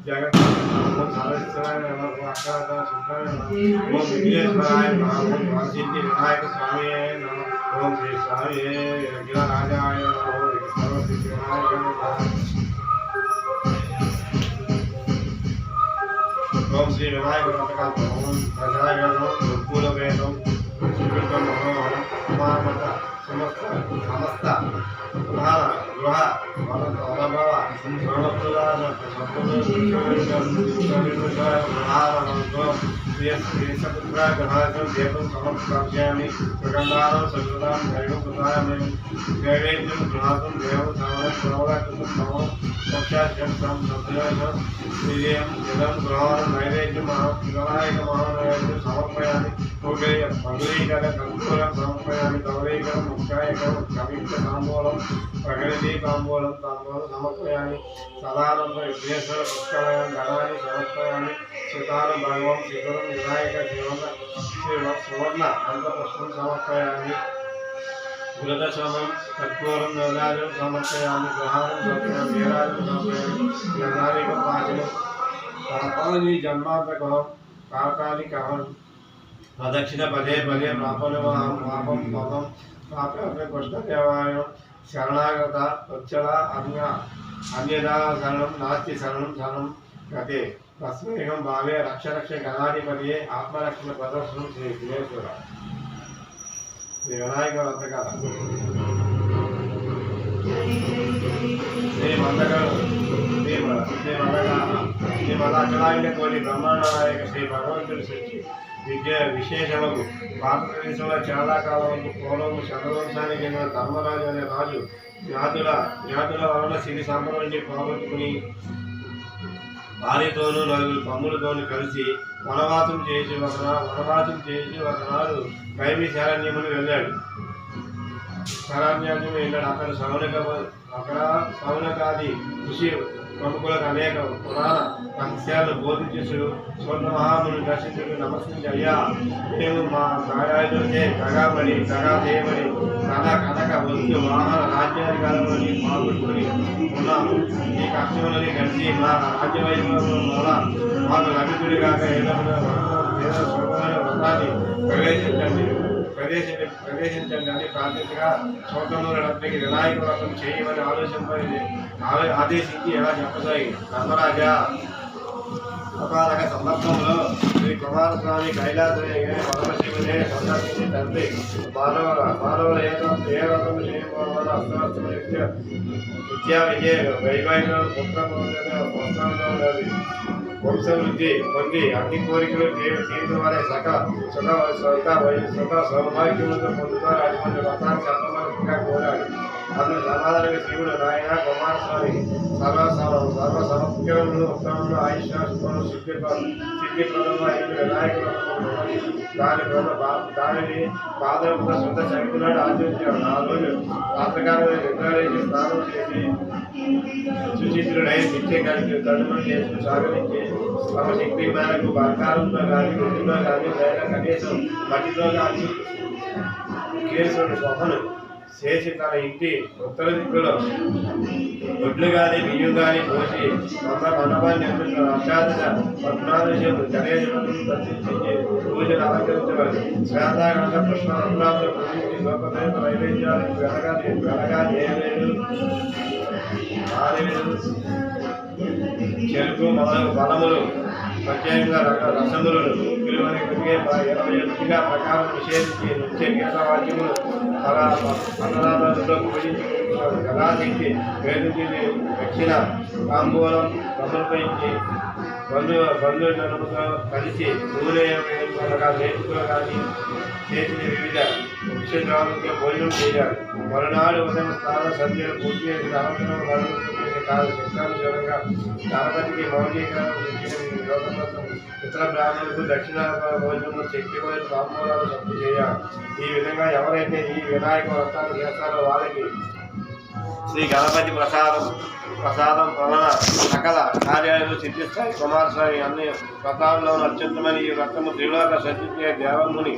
जगत ओम सर्वेश्वराय नमः अक्षराय शुक्राय नमः ओम विघ्नेश्वराय नमः ओम वासिष्ठी विनायक स्वामी नमः ओम श्री स्वामी गिरिराजाय नमः ओम सर्वसिद्धि विनायक नमः ओम श्री विनायक नमः ओम प्रजाय नमः दुर्गुलवेदम सुकृतं नमः उमामत समस्त प्रधान गृह वरभव सर्वप्रधान सपुत्र ग्रहाचं देवं समर्पयामि प्रगंधानं सकृतां दैवं प्रदायामि नैवेद्यं गृहातं देवं सर्वप्रभवकृतं नमो मोक्षाख्यं सद्यं श्रीयं जलं गृहानं नैवेद्यं महाविनायक महानैवेद्यं समर्पयामि पगलीकर कर्पूरं समर्पयामि गौरीकरं मुख्यायकरं कवित्व ताम्बूलं प्रकृति ताम्बूलं समर्पयामि सदानंद विघ्नेश्वर पुष्कराय गणानि समर्पयामि सुतानं भगवं शिखरं विनायक सुवर्ण अंतपुष्पं समर्पयामि गुरुदशमं कर्पूरं नैवेद्यं समर्पयामि गृहानं समर्पयामि वीराजं समर्पयामि गणानिकपाचनं पापानि जन्मान्तकं काकालिकं प्रदक्षिण पदे पदे पापनमहं पापं पापं पापे कृष्णदेवाय शरणागत वत्सला अन्यदा शरणं नास्ति शरणं शरणं गते तस्मैकं भावे रक्ष रक्ष गणाधिपतिये आत्मरक्षण प्रदर्शनं श्री विघ्नेश्वर श्री विनायक व्रतकाल श्री मदाचलाय कोटि ब्रह्मांड नायक श्री भगवंतुడి సృష్టి విద్య విశేషములు భారతదేశంలో చాలా కాలం పూర్వం చంద్రవంశానికి చెందిన ధర్మరాజు అనే రాజు జ్ఞాతుల వలన సిరి సంపదల్ని పోగొట్టుకుని భార్యతోనూ నలుగురు తమ్ములతోనూ కలిసి వనవాసం చేసి ఒకనాడు కైమి శరణ్యమును వెళ్ళాడు. శరణ్యాన్ని వెళ్ళాడు. అక్కడ సౌనకాది ఋషి ప్రముఖులకు అనేక పురాణ రహస్యాలను బోధించు స్వర్ణ మహాముని దర్శించుకు నమస్కరించి అయ్యా మేము మా దాయాదులచే దగా చేయబడి కనక వస్తు వాహన రాజ్యాధికారంలోని పాల్గొట్టుకుని ఉన్నాము. ఈ కష్టములని కలిసి మా రాజ్యవైభవం వల్ల మాకు లభితుడిగా ఏదో సులభమైన వ్రతాన్ని ప్రవేశించండి అని ప్రార్థించగా సోదరులందరికీ వినాయక వ్రతం చేయమని ఆదేశించి ఎలా చెప్పసాగి ధర్మరాజా ఒకనొక సందర్భంలో శ్రీ కుమారస్వామి కైలాసమే పరమశివునే సందర్శించి తండ్రి మానవుల ఏ వ్రతం చేయడం వల్ల అస్తమస్తమైన విద్యా విజయ వైవాహిక పుత్రంలో వంశవృద్ధి పొంది అన్ని కోరికలు తీర్చడం వల్ల సకల సౌభాగ్యములతో పొందుతారు. అటువంటి వ్రతాన్ని సంతోషంగా కోరాడు. అందుకు సమాధానంగా శివుడు నాయన కుమారస్వామి సర్వ సమగ్రములు ఉత్తమంలో ఆయుష్ను సిద్ధిప్రదంగా వినాయక దానిని పాదముగా శుద్ధ చదువుతున్నాడు ఆచరించాడు. ఆ రోజు రాత్రకాలమే నిద్రలేసి స్నానం చేసి సుచిత్రుడై నిత్య కలిసి తడుములు చేసి సాగరించి తమ శక్తి మేరకు బంగారంతో కానీ రొట్టితో కానీ లేదా కనీసం మట్టితో కానీ కేసుడు సభను చేసి తన ఇంటి ఉత్తర దిక్కులో ఒడ్లు కానీ బియ్యం కానీ పోసి మండపాన్ని నిర్మించిన అష్టాదశ పద్నాలుగు గణేశులను దర్శించి పూజలు అలంకరించవాలి. శ్వేతాగంధ కృష్ణ రంధ్రాలతో పూజించి లోకదేవ నైవేద్యాలకు వెనగా చెరుకు మొదలగు ఫలములు ప్రత్యేకంగా రసములను విలువని కొద్దిగా ప్రకారం నిషేధించి నృత్య గీతవాద్యములు అన్నదానంలో పూజించుకుంటున్నారు. గలాశక్తి వేదించి దక్షిణ తాంబూలం సమర్పించి బంధువులతో కలిసి నూనె నేర్చుకులు కానీ చేసిన వివిధ వృక్షజాతులతో భోజనం చేయాలి. మరునాడు ఉదయం స్నాన సంధ్యలు పూర్తి చేసిన అనంతరం శక్తానుసారంగా గణపతికి మౌలికీకరణ ఇతర బ్రాహ్మణులకు దక్షిణ భోజనంలో శక్తిమైన తాంబూలాలు సప్తి చేయాలి. ఈ విధంగా ఎవరైతే ఈ వినాయక వ్రతాలు చేస్తారో వారికి శ్రీ గణపతి ప్రసాదం వలన సకల కార్యాలు సిద్ధిస్తాయి. కుమారస్వామి అన్ని వ్రతాల్లోనూ అత్యుత్తమైన ఈ వ్రతము త్రిలోక సత్య దేవముని